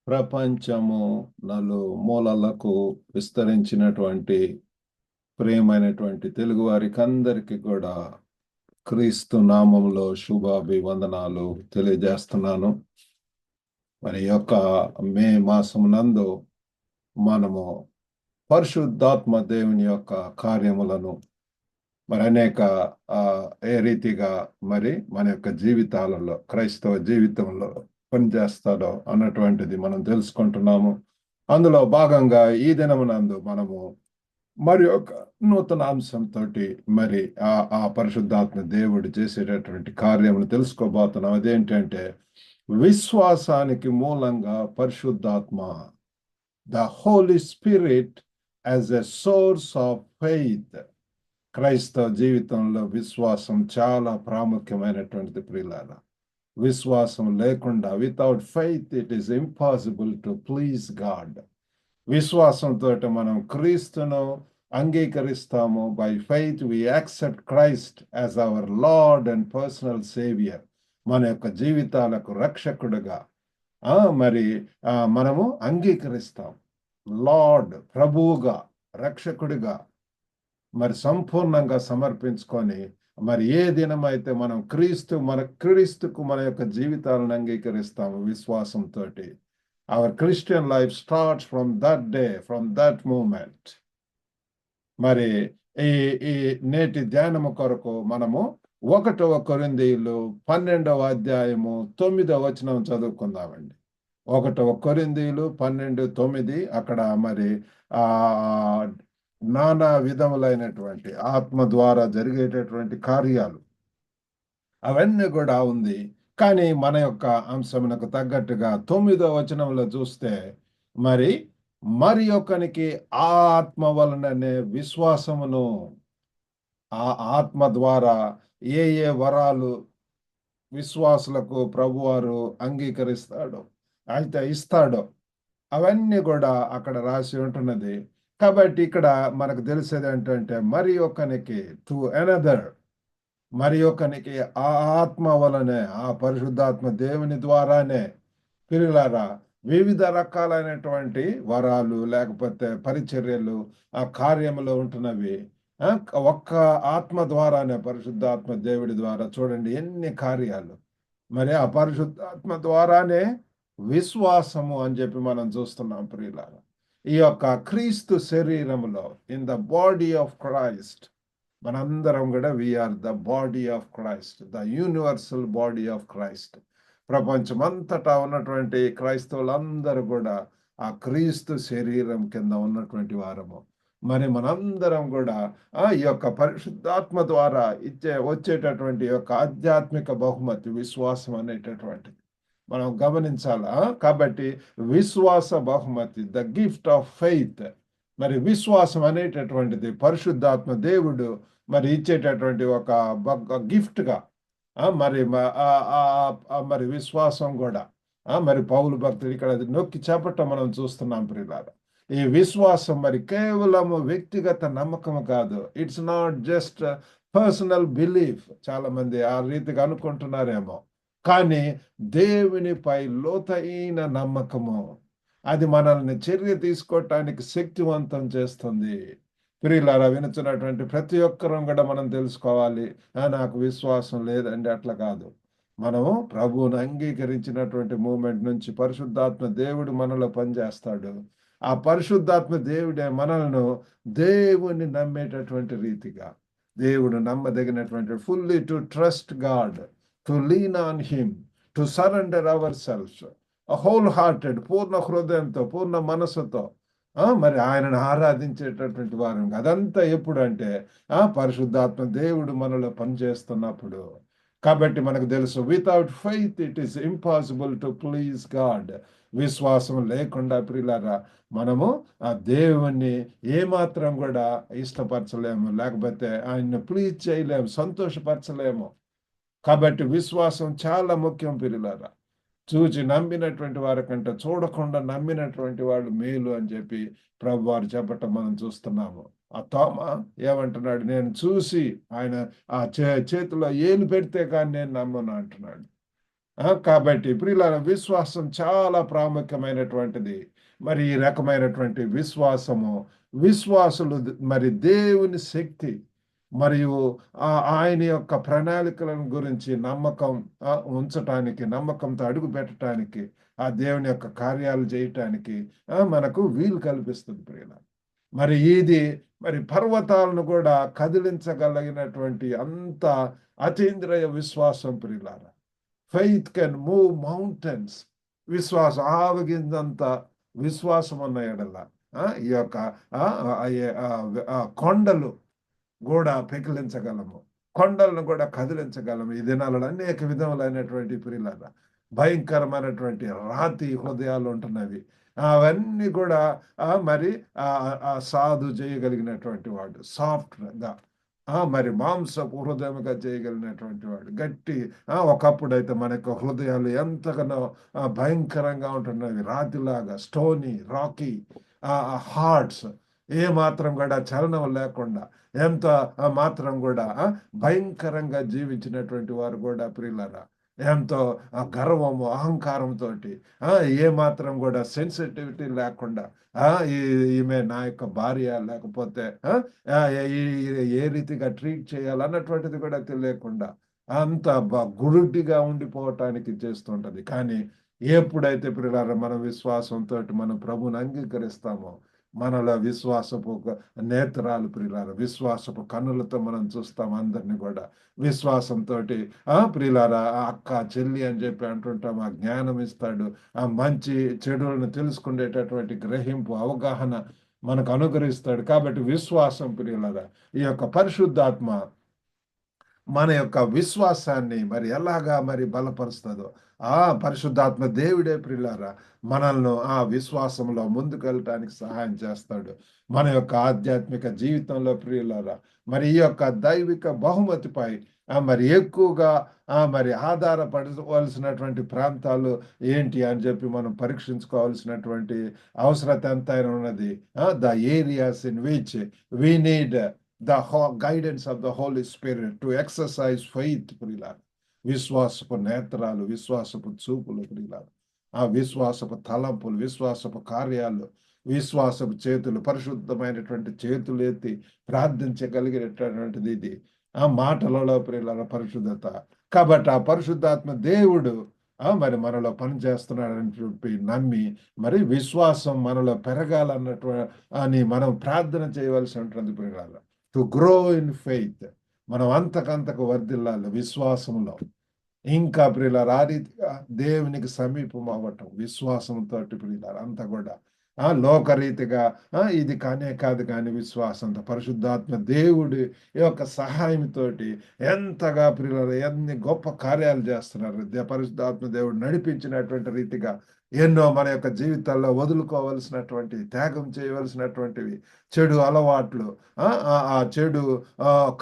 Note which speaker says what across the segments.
Speaker 1: ప్రపంచము నలుమూలలకు విస్తరించినటువంటి ప్రియమైనటువంటి తెలుగు వారికి అందరికీ కూడా క్రీస్తు నామంలో శుభాభివందనాలు తెలియజేస్తున్నాను. మరి యొక్క మే మాసమునందు మనము పరిశుద్ధాత్మ దేవుని యొక్క కార్యములను అనేక ఏ రీతిగా మన యొక్క జీవితాలలో క్రైస్తవ జీవితంలో పనిచేస్తాడో అన్నటువంటిది మనం తెలుసుకుంటున్నాము. అందులో భాగంగా ఈ దినమునందు మనము ఒక నూతన అంశంతో ఆ పరిశుద్ధాత్మ దేవుడు చేసేటటువంటి కార్యమును తెలుసుకోబోతున్నాం. అదేంటంటే విశ్వాసానికి మూలంగా పరిశుద్ధాత్మ, the holy spirit as a source of faith. క్రైస్తవ జీవితంలో విశ్వాసం చాలా ప్రాముఖ్యమైనటువంటిది ప్రియులారా. విశ్వాసం లేకుండా, without faith it is impossible to please God. విశ్వాసంతో మనం క్రీస్తును అంగీకరిస్తాము. By faith we accept Christ as our lord and personal saviour. మన యొక్క జీవితాలకు రక్షకుడుగా మనము అంగీకరిస్తాం. లార్డ్, ప్రభువుగా, రక్షకుడిగా సంపూర్ణంగా సమర్పించుకొని ఏ దినమైతే మనం క్రీస్తుకు మన యొక్క జీవితాలను అంగీకరిస్తాము విశ్వాసంతో, our Christian life starts from that day, from that moment. ఈ నేటి ధ్యానము కొరకు మనము 1 కొరింథీయులు 12వ అధ్యాయము 9వ వచనం చదువుకుందామండి. 1 కొరింథీయులు 12:9. అక్కడ నానా విధములైనటువంటి ఆత్మ ద్వారా జరిగేటటువంటి కార్యాలు అవన్నీ కూడా ఉంది. కానీ మన యొక్క అంశమునకు తగ్గట్టుగా 9వ వచనంలో చూస్తే మరి ఒకనికి ఆ ఆత్మ వలననే విశ్వాసమును, ఆ ఆత్మ ద్వారా ఏ వరాలు విశ్వాసులకు ప్రభువారు అంగీకరిస్తాడో, అయితే ఇస్తాడో, అవన్నీ కూడా అక్కడ రాసి ఉంటున్నది. కాబట్టి ఇక్కడ మనకు తెలిసేది ఏంటంటే మరి ఒకనికి, టు అనదర్, మరి ఒకనికి ఆ ఆత్మ వలనే, ఆ పరిశుద్ధాత్మ దేవుని ద్వారానే పిల్లలారా వివిధ రకాలైనటువంటి వరాలు లేకపోతే పరిచర్యలు ఆ కార్యములో ఉంటున్నవి. ఒక్క ఆత్మ ద్వారానే, పరిశుద్ధాత్మ దేవుడి ద్వారా చూడండి ఎన్ని కార్యాలు. ఆ పరిశుద్ధాత్మ ద్వారానే విశ్వాసము అని చెప్పి మనం చూస్తున్నాం ప్రియులారా. ఈ యొక్క క్రీస్తు శరీరములో, in the body of Christ, మనందరం కూడా we are the body of Christ, the universal body of Christ. ప్రపంచమంతటా ఉన్నటువంటి క్రైస్తవులందరూ కూడా ఆ క్రీస్తు శరీరం కింద ఉన్నటువంటి వారము. మనందరం కూడా ఈ యొక్క పరిశుద్ధాత్మ ద్వారా వచ్చేటటువంటి యొక్క ఆధ్యాత్మిక బహుమతి విశ్వాసం అనేటటువంటిది మనం గమనించాలా. కాబట్టి విశ్వాస బహుమతి, ద గిఫ్ట్ ఆఫ్ ఫెయిత్, విశ్వాసం అనేటటువంటిది పరిశుద్ధాత్మ దేవుడు ఇచ్చేటటువంటి ఒక గిఫ్ట్గా విశ్వాసం కూడా పౌలు భక్తుడు ఇక్కడ నొక్కి చెప్పటం మనం చూస్తున్నాం ప్రియులారా. ఈ విశ్వాసం కేవలము వ్యక్తిగత నమ్మకం కాదు. It's not just personal belief. చాలా మంది ఆ రీతిగా అనుకుంటున్నారేమో, కానీ దేవునిపై లోతైన నమ్మకము, అది మనల్ని చర్య తీసుకోవటానికి శక్తివంతం చేస్తుంది. ప్రియులారా, వినుచున్నటువంటి ప్రతి ఒక్కరం కూడా మనం తెలుసుకోవాలి, నాకు విశ్వాసం లేదండి, అట్లా కాదు. మనము ప్రభువును అంగీకరించినటువంటి మూమెంట్ నుంచి పరిశుద్ధాత్మ దేవుడు మనలో పనిచేస్తాడు. ఆ పరిశుద్ధాత్మ దేవుడే మనల్ని దేవుని నమ్మేటటువంటి రీతిగా, దేవుడు నమ్మదగినటువంటి, fully to trust God, to lean on him, to surrender our self whole hearted, పూర్ణ హృదయంతో, పూర్ణ మనసుతో ఆయనను ఆరాధించేటటువంటి వారు. అదంతా ఎప్పుడు అంటే పరిశుద్ధాత్మ దేవుడు మనలో పనిచేస్తున్నప్పుడు. కాబట్టి మనకు తెలుసు, without faith it is impossible to please God. విశ్వాసం లేకుండా ప్రియులారా మనము ఆ దేవుణ్ణి ఏమాత్రం కూడా ఇష్టపరచలేము, లేకపోతే ఆయన్ని ప్లీజ్ చేయలేము, సంతోషపరచలేము. కాబట్టి విశ్వాసం చాలా ముఖ్యం ప్రియులారా. చూచి నమ్మినటువంటి వారి కంటే చూడకుండా నమ్మినటువంటి వాడు మేలు అని చెప్పి ప్రభు వారు చెప్పటం మనం చూస్తున్నాము. ఆ తోమా ఏమంటున్నాడు? నేను చూసి ఆయన ఆ చేతిలో ఏలు పెడితే కానీ నేను నమ్మను అంటున్నాడు. కాబట్టి ప్రియులారా విశ్వాసం చాలా ప్రాముఖ్యమైనటువంటిది. మరి ఈ రకమైనటువంటి విశ్వాసము, విశ్వాసులు మరి దేవుని శక్తి మరియు ఆయన యొక్క ప్రణాళికలను గురించి నమ్మకం ఉంచటానికి, నమ్మకంతో అడుగు పెట్టటానికి, ఆ దేవుని యొక్క కార్యాలు చేయటానికి మనకు వీలు కల్పిస్తుంది ప్రియులారా. మరి ఇది మరి పర్వతాలను కూడా కదిలించగలిగినటువంటి అంత అతీంద్రియ విశ్వాసం ప్రియులారా. Faith can move mountains. విశ్వాసం ఆవగింజంత విశ్వాసం ఉన్న ఎడల ఈ యొక్క కొండలు కూడా పెకిలించగలము, కొండలను కూడా కదిలించగలము. ఈ దినాలలో అనేక విధములైనటువంటి ప్రియులారా భయంకరమైనటువంటి రాతి హృదయాలు ఉంటున్నవి. అవన్నీ కూడా మరి సాధు చేయగలిగినటువంటి వాడు, సాఫ్ట్గా మరి మాంసపు హృదయముగా చేయగలిగినటువంటి వాడు, గట్టి. ఒకప్పుడైతే మన యొక్క హృదయాలు ఎంతగానో భయంకరంగా ఉంటున్నవి, రాతిలాగా, స్టోనీ, రాకీ హార్ట్స్, ఏ మాత్రం కూడా చలనం లేకుండా, ఎంత మాత్రం కూడా భయంకరంగా జీవించినటువంటి వారు కూడా ప్రియులారా ఎంతో గర్వము, అహంకారంతో ఏ మాత్రం కూడా సెన్సిటివిటీ లేకుండా ఈమె నా యొక్క భార్య, లేకపోతే ఏ రీతిగా ట్రీట్ చేయాలన్నటువంటిది కూడా తెలియకుండా అంత గురుడిగా ఉండిపోవటానికి చేస్తుంటది. కానీ ఎప్పుడైతే ప్రియులారా మన విశ్వాసంతో మనం ప్రభుని అంగీకరిస్తామో, మనలో విశ్వాసపు నేత్రాలు ప్రియులారా, విశ్వాసపు కన్నులతో మనం చూస్తాం అందరినీ కూడా విశ్వాసంతో. ప్రియులారా అక్క, చెల్లి అని చెప్పి అంటుంటాం, ఆ జ్ఞానం ఇస్తాడు, ఆ మంచి చెడులను తెలుసుకునేటటువంటి గ్రహింపు, అవగాహన మనకు అనుగ్రహిస్తాడు. కాబట్టి విశ్వాసం ప్రియులారా, ఈ యొక్క పరిశుద్ధాత్మ మన యొక్క విశ్వాసాన్ని మరి ఎలాగా మరి బలపరుస్తుందో, ఆ పరిశుద్ధాత్మ దేవుడే ప్రియులారా మనల్ని ఆ విశ్వాసంలో ముందుకు వెళ్ళటానికి సహాయం చేస్తాడు. మన యొక్క ఆధ్యాత్మిక జీవితంలో ప్రియులారా మరి ఈ యొక్క దైవిక బహుమతిపై మరి ఎక్కువగా మరి ఆధారపడవలసినటువంటి ప్రాంతాలు ఏంటి అని చెప్పి మనం పరీక్షించుకోవాల్సినటువంటి అవసరత ఎంతైనా ఉన్నది. The areas in which we need the guidance of the Holy Spirit to exercise faith ప్రియులారా. విశ్వాసపు నేత్రాలు, విశ్వాసపు చూపులు ప్రియులారా, ఆ విశ్వాసపు తలంపులు, విశ్వాసపు కార్యాలు, విశ్వాసపు చేతులు, పరిశుద్ధమైనటువంటి చేతులు ఎత్తి ప్రార్థించగలిగినటువంటిది ఇది ఆ మాటలలో ప్రియులారా పరిశుద్ధత. కాబట్టి ఆ పరిశుద్ధాత్మ దేవుడు మరి మనలో పనిచేస్తున్నాడని చెప్పి నమ్మి మరి విశ్వాసం మనలో పెరగాలన్నట్టు అని మనం ప్రార్థన చేయవలసి ఉంటుంది ప్రియులారా. టు గ్రో ఇన్ ఫెయిత్, మనం అంతకంతకు వర్ధిల్లాలి విశ్వాసంలో. ఇంకా ప్రియులారా ఆ రీతిగా దేవునికి సమీపం అవ్వటం విశ్వాసంతో ప్రియులారా అంతా కూడా లోకరీతిగా ఇది కానే కాదు. కానీ విశ్వాసంతో పరిశుద్ధాత్మ దేవుడి యొక్క సహాయంతో ఎంతగా ప్రియులారా ఎన్ని గొప్ప కార్యాలు చేస్తున్నారు. పరిశుద్ధాత్మ దేవుడు నడిపించినటువంటి రీతిగా ఎన్నో మన యొక్క జీవితాల్లో వదులుకోవలసినటువంటి, త్యాగం చేయవలసినటువంటివి చెడు అలవాట్లు, ఆ చెడు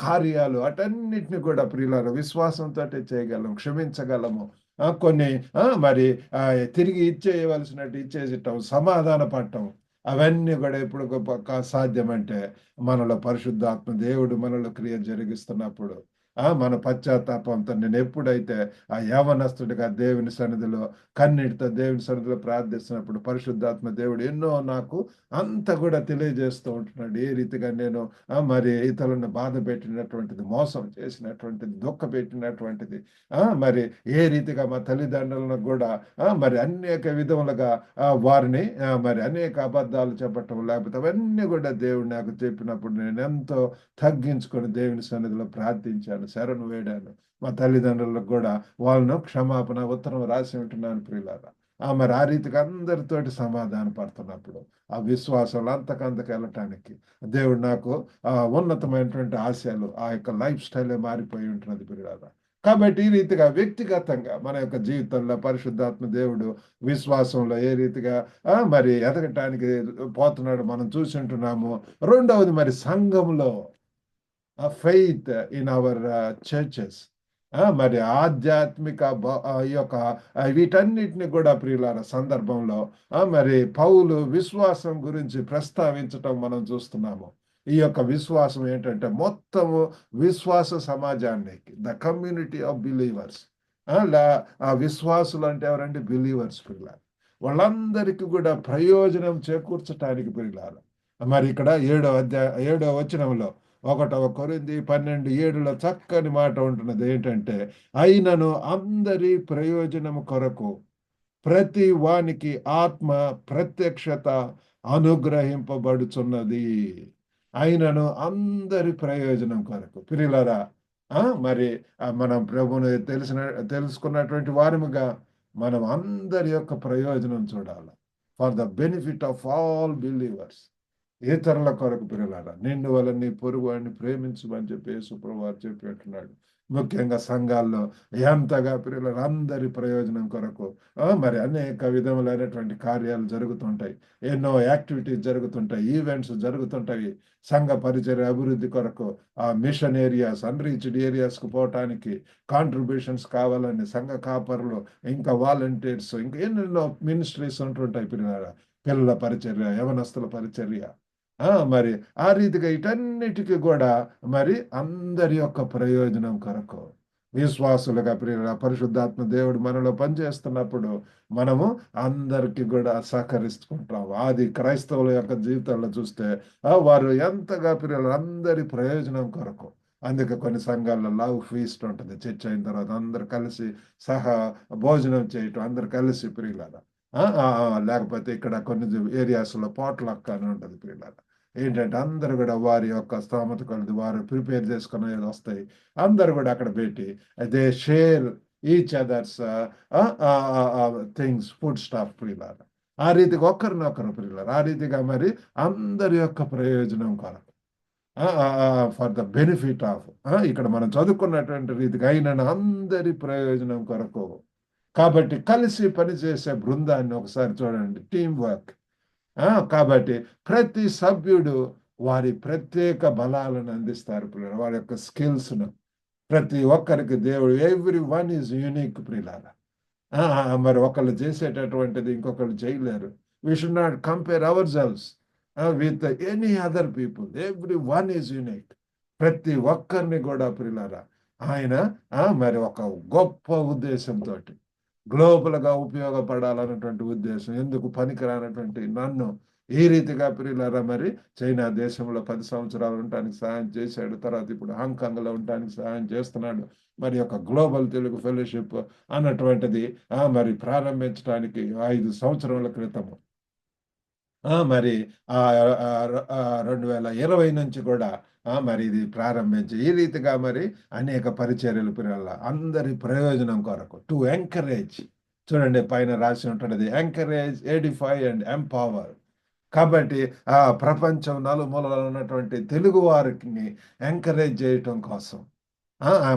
Speaker 1: కార్యాలు, అటన్నిటిని కూడా ప్రియులారా విశ్వాసంతో చేయగలము, క్షమించగలము. కొన్ని మరి తిరిగి ఇచ్చేయవలసినట్టు ఇచ్చేసిటం, సమాధాన పడటం, అవన్నీ కూడా ఎప్పుడు సాధ్యమంటే మనలో పరిశుద్ధాత్మ దేవుడు మనలో క్రియ జరిగిస్తున్నప్పుడు మన పశ్చాత్తాపంతో నేను ఎప్పుడైతే ఆ యవనస్తుడిగా దేవుని సన్నిధిలో కన్నీటితో దేవుని సన్నిధిలో ప్రార్థిస్తున్నప్పుడు పరిశుద్ధాత్మ దేవుడు ఎన్నో నాకు అంత కూడా తెలియజేస్తూ ఉంటున్నాడు. ఏ రీతిగా నేను మరి ఇతరులను బాధ పెట్టినటువంటిది, మోసం చేసినటువంటిది, దుఃఖ పెట్టినటువంటిది, మరి ఏ రీతిగా మా తల్లిదండ్రులను కూడా మరి అనేక విధములుగా వారిని మరి అనేక అబద్ధాలు చెప్పటం, లేకపోతే అవన్నీ కూడా దేవుడు నాకు చెప్పినప్పుడు నేను ఎంతో తగ్గించుకొని దేవుని సన్నిధిలో ప్రార్థించాను, శరణు వేడాను. మా తల్లిదండ్రులకు కూడా వాళ్ళను క్షమాపణ ఉత్తరం రాసి ఉంటున్నాను ప్రియులారా. మరి ఆ రీతిగా అందరితోటి సమాధాన పడుతున్నప్పుడు ఆ విశ్వాసాలు అంతకంతకు వెళ్ళటానికి దేవుడు నాకు ఉన్నతమైనటువంటి ఆశయాలు, ఆ యొక్క లైఫ్ స్టైలే మారిపోయి ఉంటున్నది ప్రియులారా. కాబట్టి ఈ రీతిగా వ్యక్తిగతంగా మన యొక్క జీవితంలో పరిశుద్ధాత్మ దేవుడు విశ్వాసంలో ఏ రీతిగా మరి ఎదగటానికి పోతున్నాడు మనం చూసి ఉంటున్నాము. రెండవది మరి సంఘంలో ఫెయిత్ ఇన్ అవర్ చర్చెస్, మరి ఆధ్యాత్మిక ఈ యొక్క వీటన్నిటిని కూడా ప్రియులార సందర్భంలో మరి పౌలు విశ్వాసం గురించి ప్రస్తావించటం మనం చూస్తున్నాము. ఈ యొక్క విశ్వాసం ఏంటంటే మొత్తము విశ్వాస సమాజానికి, ద కమ్యూనిటీ ఆఫ్ బిలీవర్స్, ఆ! లా ఆ విశ్వాసులు అంటే ఎవరంటే బిలీవర్స్ ప్రియులారా. వాళ్ళందరికీ కూడా ప్రయోజనం చేకూర్చటానికి ప్రియులారా. మరి ఇక్కడ ఏడో వచనంలో 1 కొరింథీ 12:7లో చక్కని మాట ఉంటున్నది. ఏంటంటే, అయినను అందరి ప్రయోజనము కొరకు ప్రతి వానికి ఆత్మ ప్రత్యక్షత అనుగ్రహింపబడుచున్నది. అయినను అందరి ప్రయోజనం కొరకు. ప్రియులారా, మరి మనం ప్రభువుని తెలుసుకున్నటువంటి వారముగా మనం అందరి యొక్క ప్రయోజనం చూడాలి. For the benefit of all believers. ఇతరుల కొరకు ప్రియులారా. నిన్ను వలె నీ పొరుగువాడిని ప్రేమించమని చెప్పి యేసుప్రభువారు చెప్పినట్టున్నాడు. ముఖ్యంగా సంఘాల్లో ఎంతగా ప్రియులారా అందరి ప్రయోజనం కొరకు మరి అనేక విధములైనటువంటి కార్యాలు జరుగుతుంటాయి. ఎన్నో యాక్టివిటీస్ జరుగుతుంటాయి. ఈవెంట్స్ జరుగుతుంటాయి. సంఘ పరిచర్య అభివృద్ధి కొరకు మిషన్ ఏరియాస్, అన్‌రీచ్డ్ ఏరియాస్‌కి పోవటానికి కాంట్రిబ్యూషన్స్ కావాలని సంఘ కాపరులు, ఇంకా వాలంటీర్స్, ఇంకా ఎన్నెన్నో మినిస్ట్రీస్ ఉంటుంటాయి ప్రియులారా. పిల్లల పరిచర్య, యవనస్తుల పరిచర్య. మరి ఆ రీతిగా వీటన్నిటికి గూడా మరి అందరి యొక్క ప్రయోజనం కొరకు విశ్వాసులుగా ప్రియులారా, పరిశుద్ధాత్మ దేవుడు మనలో పనిచేస్తున్నప్పుడు మనము అందరికి గూడా సహకరిస్తుంటాం. అది క్రైస్తవుల యొక్క జీవితాల్లో చూస్తే వారు ఎంతగా ప్రియులారా అందరి ప్రయోజనం కొరకు. అందుకే కొన్ని సంఘాల్లో లవ్ ఫీస్ట్ ఉంటది. చర్చ్ అయిన తర్వాత అందరూ కలిసి సహా భోజనం చేయటం, అందరూ కలిసి ప్రియులారా. ఆ! ఆ! ఆ! లేకపోతే ఇక్కడ కొన్ని ఏరియాస్‌లో పాట్‌లక్ అని ఉంటది ప్రియులారా. ఏంటంటే అందరూ గూడా వారి యొక్క స్తోమత కొలది వారు ప్రిపేర్ చేసుకునేదొస్తాయి. అందరూ గూడా అక్కడ పెట్టి they share each others things, food stuff ప్రియులారా. ఆ రీతిగా ఒకరినొకరు ప్రియులారా. ఆ రీతిగా మరి అందరి యొక్క ప్రయోజనం కొరకు. ఆ! ఆ! ఆ! ఫర్ ద బెనిఫిట్ ఆఫ్ ఇక్కడ మనం చదువుకున్నటువంటి రీతిగా అయినను అందరి ప్రయోజనం కొరకు. కాబట్టి కలిసి పనిచేసే బృందాన్ని ఒకసారి చూడండి. Team work. కాబట్టి ప్రతి సభ్యుడు వారి ప్రత్యేక బలాలను అందిస్తారు ప్రియులారా. వారి యొక్క స్కిల్స్‌ను. ప్రతి ఒక్కరికి దేవుడు ఎవ్రి వన్ ఈస్ యూనిక్ ప్రియులారా. ఆ! ఆ! మరి ఒకళ్ళు చేసేటటువంటిది ఇంకొకళ్ళు చేయలేరు. We should not compare ourselves with any other people. Everyone is unique. ప్రతి ఒక్కరిని కూడా ప్రియులారా ఆయన మరి ఒక గొప్ప ఉద్దేశంతోటి గ్లోబల్‌గా ఉపయోగపడాలన్నటువంటి ఉద్దేశం. ఎందుకు పనికిరానటువంటి నన్ను ఈ రీతిగా ప్రియులారా మరి చైనా దేశంలో 10 సంవత్సరాలు ఉండటానికి సహాయం చేశాడు. తర్వాత ఇప్పుడు హాంకాంగ్‌లో ఉండటానికి సహాయం చేస్తున్నాడు. మరి యొక్క గ్లోబల్ తెలుగు ఫెలోషిప్ అన్నటువంటిది మరి ప్రారంభించడానికి 5 సంవత్సరముల క్రితము. మరి 2020 నుంచి కూడా మరి ఇది ప్రారంభించి ఈ రీతిగా మరి అనేక పరిచర్యలు పిల్లల అందరి ప్రయోజనం కొరకు టు ఎంకరేజ్. చూడండి పైన రాసి ఉంటున్నది. Encourage, Edify and empower. కాబట్టి ప్రపంచం నలుమూలలో ఉన్నటువంటి తెలుగు వారికిని ఎంకరేజ్ చేయటం కోసం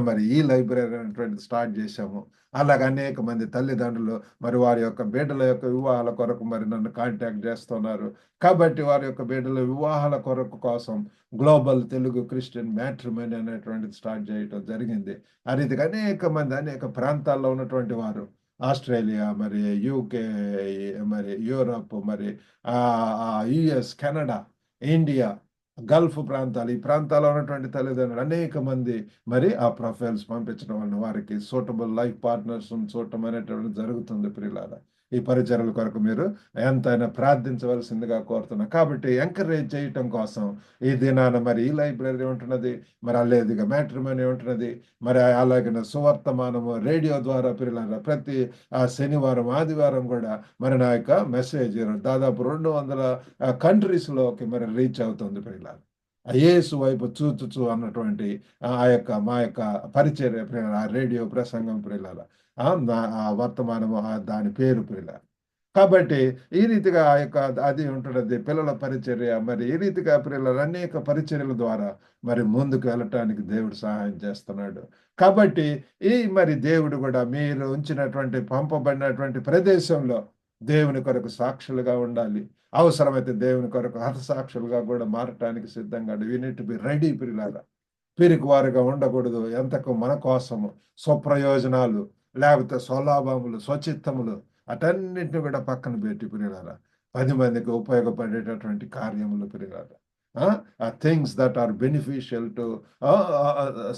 Speaker 1: మరి ఈ లైబ్రరీ అనేటువంటిది స్టార్ట్ చేశాము. అలాగ అనేక మంది తల్లిదండ్రులు మరి వారి యొక్క బిడ్డల యొక్క వివాహాల కొరకు మరి నన్ను కాంటాక్ట్ చేస్తున్నారు. కాబట్టి వారి యొక్క బిడ్డల వివాహాల కొరకు కోసం గ్లోబల్ తెలుగు క్రిస్టియన్ మ్యాట్రిమోనీ అనేటువంటిది స్టార్ట్ చేయటం జరిగింది. ఆ రీతిగా అనేక మంది అనేక ప్రాంతాల్లో ఉన్నటువంటి వారు ఆస్ట్రేలియా, మరి యూకే, మరి యూరప్, మరి యూఎస్, కెనడా, ఇండియా, గల్ఫ్ ప్రాంతాలు ఈ ప్రాంతాల్లో ఉన్నటువంటి తల్లిదండ్రులు అనేక మంది మరి ఆ ప్రొఫైల్స్ పంపించడం వలన వారికి సూటబుల్ లైఫ్ పార్ట్నర్స్‌ని చూడటం అనేటువంటిది జరుగుతుంది ప్రియులారా. ఈ పరిచర్యల కొరకు మీరు ఎంతైనా ప్రార్థించవలసిందిగా కోరుతున్నా. కాబట్టి ఎంకరేజ్ చేయటం కోసం ఈ దినాన మరి ఈ లైబ్రరీ ఉంటున్నది. మరి అల్లేదిగా మ్యాట్రిమోనీ ఉంటున్నది. మరి అలాగనే సువర్తమానము రేడియో ద్వారా ప్రియులారా ప్రతి శనివారం, ఆదివారం గూడా మరి నా యొక్క మెసేజ్ దాదాపు 200 కంట్రీస్‌లోకి మరి రీచ్ అవుతుంది ప్రియులారా. యేసు వైపు చూచుచు అన్నటువంటి మా యొక్క పరిచర్య ప్రియులారా, ఆ రేడియో ప్రసంగం ప్రియులారా. వర్తమానము దాని పేరు ప్రియులారా. కాబట్టి ఈ రీతిగా ఆ యొక్క అది ఉంటున్నది. పిల్లల పరిచర్య మరి ఈ రీతిగా ప్రియులారా అనేక పరిచర్యల ద్వారా మరి ముందుకు వెళ్ళటానికి దేవుడు సహాయం చేస్తున్నాడు. కాబట్టి మరి దేవుడు గూడా మీరు ఉంచినటువంటి పంపబడినటువంటి ప్రదేశంలో దేవుని కొరకు సాక్షులుగా ఉండాలి. అవసరమైతే దేవుని కొరకు హతసాక్షులుగా గూడా మారటానికి సిద్ధంగా we need to be ready ప్రియులారా. పిరికివారుగా ఉండకూడదు. ఎంతకు మన కోసము స్వప్రయోజనాలు, లేకపోతే స్వలాభములు, స్వచిత్తములు అటన్నిటిని కూడా పక్కన పెట్టి ప్రియులారా 10 మందికి ఉపయోగపడేటటువంటి కార్యములు ప్రియులారా. Things that are beneficial to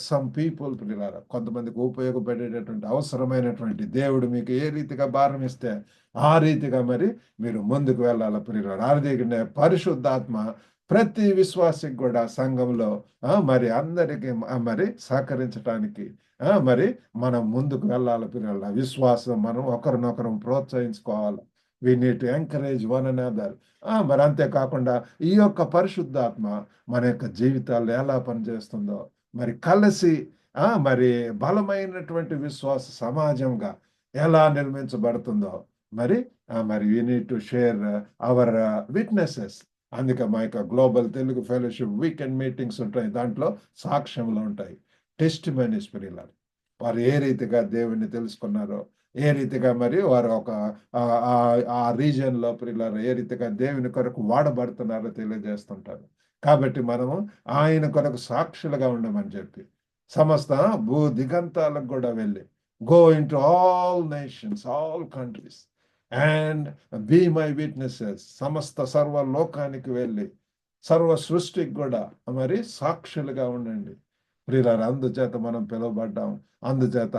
Speaker 1: some people. పిల్లలారా, కొంతమందికి ఉపయోగపడేటటువంటి అవసరమైనటువంటి దేవుడు మీకు ఏ రీతిగా భారం ఇస్తే ఆ రీతిగా మరి మీరు ముందుకు వెళ్ళాలి పిల్లలారా. అదే పరిశుద్ధాత్మ ప్రతి విశ్వాసికి కూడా సంఘంలో మరి అందరికీ మరి సహకరించటానికి మరి మనం ముందుకు వెళ్ళాలి పిల్లల. విశ్వాసం మనం ఒకరినొకరం ప్రోత్సహించుకోవాలి. We need to encourage one another. మరి అంతేకాకుండా ఈ యొక్క పరిశుద్ధాత్మ మన యొక్క జీవితాల్లో ఎలా పనిచేస్తుందో మరి కలిసి మరి బలమైనటువంటి విశ్వాస సమాజంగా ఎలా నిర్మించబడుతుందో మరి మరి we need to share our witnesses. అందుకే మా యొక్క global Telugu fellowship weekend meetings ఉంటాయి. దాంట్లో సాక్ష్యంలో ఉంటాయి, టెస్టిమనీస్ పిల్లలు. వారు ఏ రీతిగా దేవుణ్ణి తెలుసుకున్నారో, ఏ రీతిగా మరి వారు ఒక ఆ రీజియన్లో పిల్లలు ఏ రీతిగా దేవుని కొరకు వాడబడుతున్నారో తెలియజేస్తుంటారు. కాబట్టి మనము ఆయన కొరకు సాక్షులుగా ఉండమని చెప్పి సమస్త భూ దిగంతాలకు కూడా వెళ్ళి go into all nations, all countries and be my witnesses. సమస్త సర్వ లోకానికి వెళ్ళి సర్వ సృష్టికి కూడా మరి సాక్షులుగా ఉండండి ప్రియులారా. అందుచేత మనం పిలువబడ్డాం. అందుచేత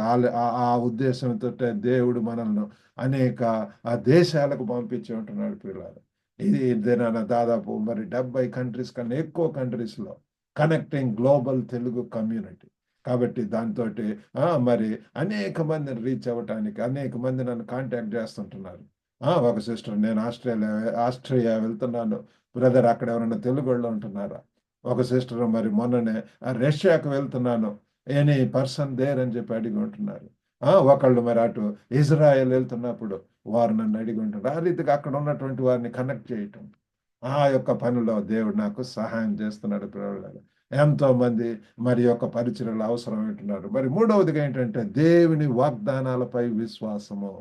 Speaker 1: ఆ ఉద్దేశంతో దేవుడు మనల్ని అనేక దేశాలకు పంపించి ఉంటున్నాడు ప్రియులారా. ఇది దినాన దాదాపు మరి 70 కంట్రీస్ కన్నా ఎక్కువ కంట్రీస్లో కనెక్టింగ్ గ్లోబల్ తెలుగు కమ్యూనిటీ. కాబట్టి దాంతో మరి అనేక మందిని రీచ్ అవ్వటానికి అనేక మంది నన్ను కాంటాక్ట్ చేస్తుంటున్నారు. ఒక సిస్టర్, నేను ఆస్ట్రియా వెళ్తున్నాను బ్రదర్, అక్కడ ఎవరైనా తెలుగు వాళ్ళు ఉంటున్నారా? ఒక సిస్టర్ మరి మొన్ననే రష్యాకు వెళ్తున్నాను, ఎనీ పర్సన్ దేర్ అని చెప్పి అడిగి ఉంటున్నారు. ఒకళ్ళు మరి అటు ఇజ్రాయెల్ వెళ్తున్నప్పుడు వారు నన్ను అడిగి ఉంటున్నారు. ఆ రీతిగా అక్కడ ఉన్నటువంటి వారిని కనెక్ట్ చేయటం, ఆ యొక్క పనిలో దేవుడు నాకు సహాయం చేస్తున్నాడు పిల్లలు. ఎంతో మంది మరి యొక్క పరిచర్యలు అవసరం ఉంటున్నారు. మరి మూడవదిగా ఏంటంటే దేవుని వాగ్దానాలపై విశ్వాసము.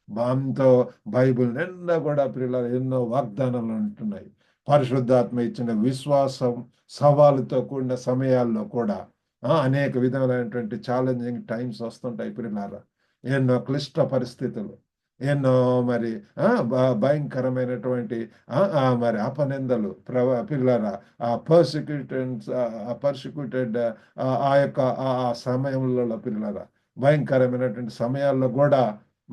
Speaker 1: దాంతో బైబిల్ నిండా కూడా పిల్లలు ఎన్నో వాగ్దానాలు ఉంటున్నాయి. పరిశుద్ధాత్మ ఇచ్చిన విశ్వాసం సవాలుతో కూడిన సమయాల్లో కూడా అనేక విధమైనటువంటి ఛాలెంజింగ్ టైమ్స్ వస్తుంటాయి పిల్లలారా. ఎన్నో క్లిష్ట పరిస్థితులు, ఎన్నో మరి భయంకరమైనటువంటి మరి అపనిందలు పిల్లలారా, పర్సిక్యూటెడ్ ఆ యొక్క ఆ సమయంలో పిల్లలారా, భయంకరమైనటువంటి సమయాల్లో కూడా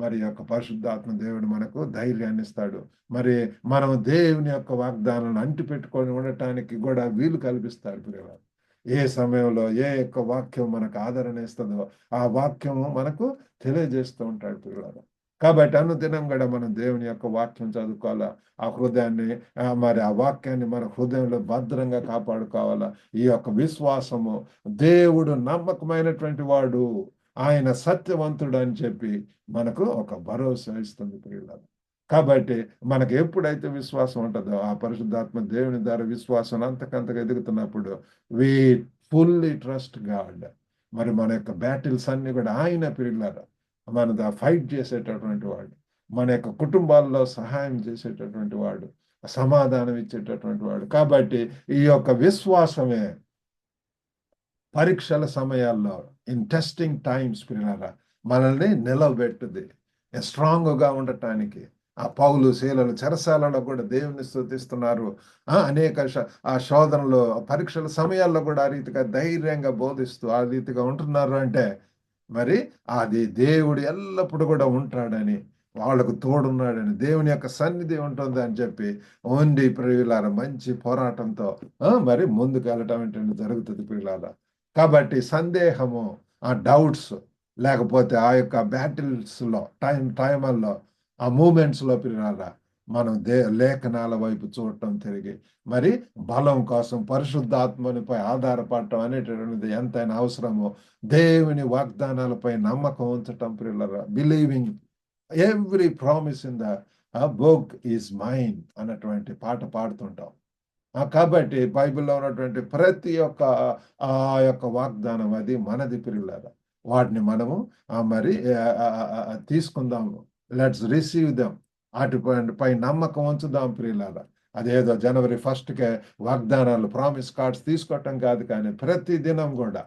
Speaker 1: మరి యొక్క పరిశుద్ధాత్మ దేవుడు మనకు ధైర్యాన్ని ఇస్తాడు. మరి మనం దేవుని యొక్క వాగ్దానాలను అంటి పెట్టుకొని ఉండటానికి కూడా వీలు కల్పిస్తాడు పిల్లలు. ఏ సమయంలో ఏ యొక్క వాక్యం మనకు ఆదరణ ఇస్తుందో ఆ వాక్యము మనకు తెలియజేస్తూ ఉంటాడు పిల్లలు. కాబట్టి అనుదినం కూడా మనం దేవుని యొక్క వాక్యం చదువుకోవాలా. ఆ హృదయాన్ని మరి ఆ వాక్యాన్ని మన హృదయంలో భద్రంగా కాపాడుకోవాలా. ఈ యొక్క విశ్వాసము, దేవుడు నమ్మకమైనటువంటి వాడు, ఆయన సత్యవంతుడు అని చెప్పి మనకు ఒక భరోసా ఇస్తుంది ప్రియులారా. కాబట్టి మనకు ఎప్పుడైతే విశ్వాసం ఉంటుందో ఆ పరిశుద్ధాత్మ దేవుని ద్వారా విశ్వాసం అంతకంతగా ఎదుగుతున్నప్పుడు వి ఫుల్లీ ట్రస్ట్ గాడ్. మరి మన యొక్క బ్యాటిల్స్ అన్ని కూడా ఆయన ప్రియులారా మన ఫైట్ చేసేటటువంటి వాడు, మన యొక్క కుటుంబాల్లో సహాయం చేసేటటువంటి వాడు, సమాధానం ఇచ్చేటటువంటి వాడు. కాబట్టి ఈ యొక్క విశ్వాసమే పరీక్షల సమయాల్లో, ఇన్ టెస్టింగ్ టైమ్స్ పిల్లలారా, మనల్ని నిలవబెట్టుది స్ట్రాంగ్గా ఉండటానికి. ఆ పౌలు శీలలు చెరసాలలో కూడా దేవుని స్తుతిస్తున్నారు. అనేక ఆ శోధనలు పరీక్షల సమయాల్లో కూడా ఆ రీతిగా ధైర్యంగా బోధిస్తూ ఆ రీతిగా ఉంటున్నారు. అంటే మరి అది దేవుడు ఎల్లప్పుడూ కూడా ఉంటాడని, వాళ్ళకు తోడున్నాడని, దేవుని యొక్క సన్నిధి ఉంటుంది అని చెప్పి ఓన్లీ ప్రియులారా మంచి పోరాటంతో మరి ముందుకు వెళ్ళటం ఏంటంటే జరుగుతుంది ప్రియులారా. కాబట్టి సందేహము, ఆ డౌట్స్ లేకపోతే ఆ యొక్క బ్యాటిల్స్లో టైంల్లో ఆ మూమెంట్స్లో ప్రియులారా మనం లేఖనాల వైపు చూడటం తిరిగి మరి బలం కోసం పరిశుద్ధాత్మనిపై ఆధారపడటం అనేటటువంటిది ఎంతైనా అవసరమో, దేవుని వాగ్దానాలపై నమ్మకం ఉంచటం ప్రియులారా. Believing every promise in the book is mine అన్నటువంటి పాట పాడుతుంటాం. కాబట్టి బైబిల్లో ఉన్నటువంటి ప్రతి ఒక్క ఆ యొక్క వాగ్దానం అది మనది ప్రియులారా. వాటిని మనము మరి తీసుకుందాము. Let's receive them. అటుపై నమ్మకం ఉంచుదాం ప్రియులారా. అదేదో జనవరి 1కే వాగ్దానాలు ప్రామిస్ కార్డ్స్ తీసుకోవటం కాదు, కానీ ప్రతి దినం కూడా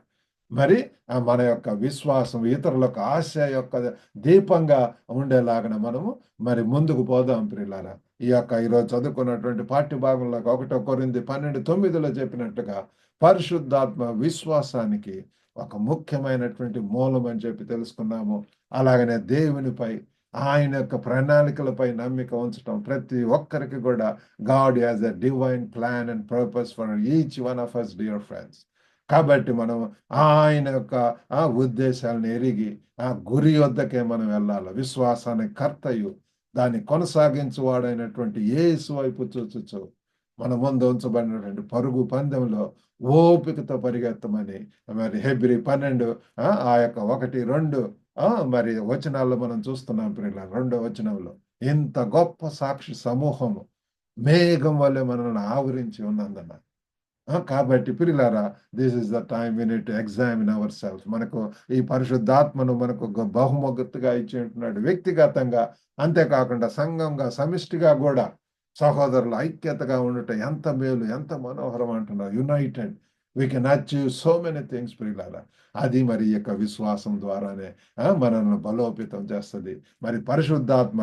Speaker 1: మరి మన యొక్క విశ్వాసం ఇతరులకు ఆశ యొక్క దీపంగా ఉండేలాగా మనము మరి ముందుకు పోదాం ప్రియులారా. ఈ యొక్క ఈరోజు చదువుకున్నటువంటి పాఠ్య భాగంలో 1 కొరింథీ 12:9 చెప్పినట్టుగా పరిశుద్ధాత్మ విశ్వాసానికి ఒక ముఖ్యమైనటువంటి మూలం అని చెప్పి తెలుసుకున్నాము. అలాగనే దేవునిపై ఆయన యొక్క ప్రణాళికలపై నమ్మిక ఉంచటం ప్రతి ఒక్కరికి కూడా God has a divine plan and purpose for each one of us dear friends. కాబట్టి మనం ఆయన యొక్క ఉద్దేశాలను ఎరిగి ఆ గురి వద్దకే మనం వెళ్ళాలి. విశ్వాసానికి కర్తయు దాన్ని కొనసాగించువాడైనటువంటి యేసు వైపు చూచుచు మన ముందు ఉంచబడినటువంటి పరుగు పందెంలో ఓపికతో పరిగెత్తమని మరి హెబ్రీ 12 ఆ యొక్క 1-2 మరి వచనాల్లో మనం చూస్తున్నాం ప్రియుల. 2వ వచనంలో ఇంత గొప్ప సాక్షి సమూహము మేఘం వల్లే మనల్ని ఆవరించి ఉన్నందున కాబట్టి ప్రియులారా, this is the time we need to examine our self. మనకు ఈ పరిశుద్ధాత్మను మనకు బహుమగుర్తుగా ఇచ్చి ఉంటున్నాడు వ్యక్తిగతంగా, అంతేకాకుండా సంఘంగా సమిష్టిగా కూడా సహోదరుల ఐక్యతగా ఉండటం ఎంత మేలు, ఎంత మనోహరం అంటున్నారు. United we can achieve so many things ప్రియులారా. అది మరి ఈ యొక్క విశ్వాసం ద్వారానే మనల్ని బలోపేతం చేస్తుంది. మరి పరిశుద్ధాత్మ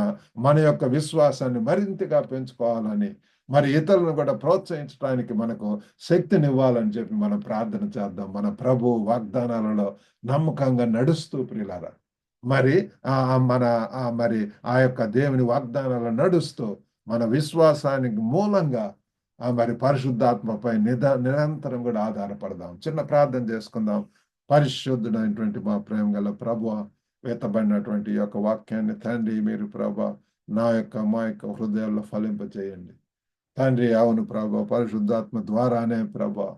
Speaker 1: మన యొక్క విశ్వాసాన్ని మరింతగా పెంచుకోవాలని, మరి ఇతరులను కూడా ప్రోత్సహించడానికి మనకు శక్తినివ్వాలని చెప్పి మనం ప్రార్థన చేద్దాం. మన ప్రభు వాగ్దానాలలో నమ్మకంగా నడుస్తూ ప్రియులారా, మరి మన మరి ఆ యొక్క దేవుని వాగ్దానాలను నడుస్తూ మన విశ్వాసానికి మూలంగా మరి పరిశుద్ధాత్మపై నిరంతరం కూడా ఆధారపడదాం. చిన్న ప్రార్థన చేసుకుందాం. పరిశుద్ధుడైనటువంటి మా ప్రేమ గల ప్రభువా, వెతబడినటువంటి ఈ యొక్క వాక్యాన్ని తండ్రి మీరు ప్రభా మా యొక్క హృదయాల్లో ఫలింపజేయండి తండ్రి. అవును ప్రభా, పరిశుద్ధాత్మ ద్వారానే ప్రభా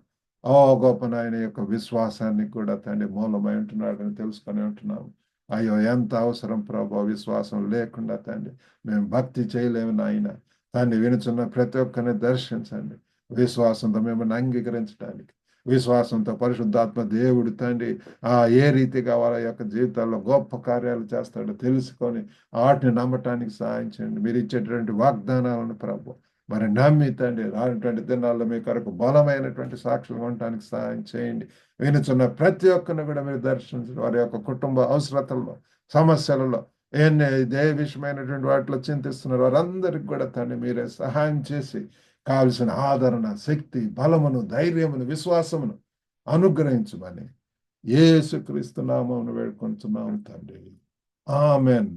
Speaker 1: గొప్ప నాయన యొక్క విశ్వాసాన్ని కూడా తండ్రి మూలమై ఉంటున్నాడని తెలుసుకొని ఉంటున్నాము. అయ్యో ఎంత అవసరం ప్రభా, విశ్వాసం లేకుండా తండ్రి మేము భక్తి చేయలేము నాయన. తండ్రి వినుచున్న ప్రతి ఒక్కరిని దర్శించండి. విశ్వాసంతో మిమ్మల్ని అంగీకరించడానికి, విశ్వాసంతో పరిశుద్ధాత్మ దేవుడు తండ్రి ఏ రీతిగా వాళ్ళ యొక్క జీవితాల్లో గొప్ప కార్యాలు చేస్తాడో తెలుసుకొని వాటిని నమ్మటానికి సహాయం చేయండి. మీరు ఇచ్చేటువంటి వాగ్దానాలను ప్రభు మరి నమ్మి తండ్రి రానటువంటి దినాల్లో మీ కొరకు బలమైనటువంటి సాక్షులు ఉండటానికి సహాయం చేయండి. వినుచున్న ప్రతి ఒక్కరిని కూడా మీరు దర్శించండి. వారి యొక్క కుటుంబ అవసరతల్లో, సమస్యలలో ఏ విషయమైనటువంటి వాటిలో చింతిస్తున్నారు వారందరికి కూడా తండ్రి మీరే సహాయం చేసి కావలసిన ఆదరణ, శక్తి, బలమును, ధైర్యమును, విశ్వాసమును అనుగ్రహించమని యేసుక్రీస్తు నామమున వేడుకొంటున్నాము తండ్రి. ఆమెన్.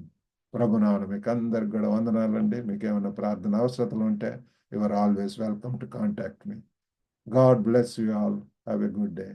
Speaker 1: ప్రభునామమున మీకు అందరికి కూడా వందనాలండి. మీకు ఏమైనా ప్రార్థన అవసరతలు ఉంటే you are always welcome to contact me. God bless you all. Have a good day.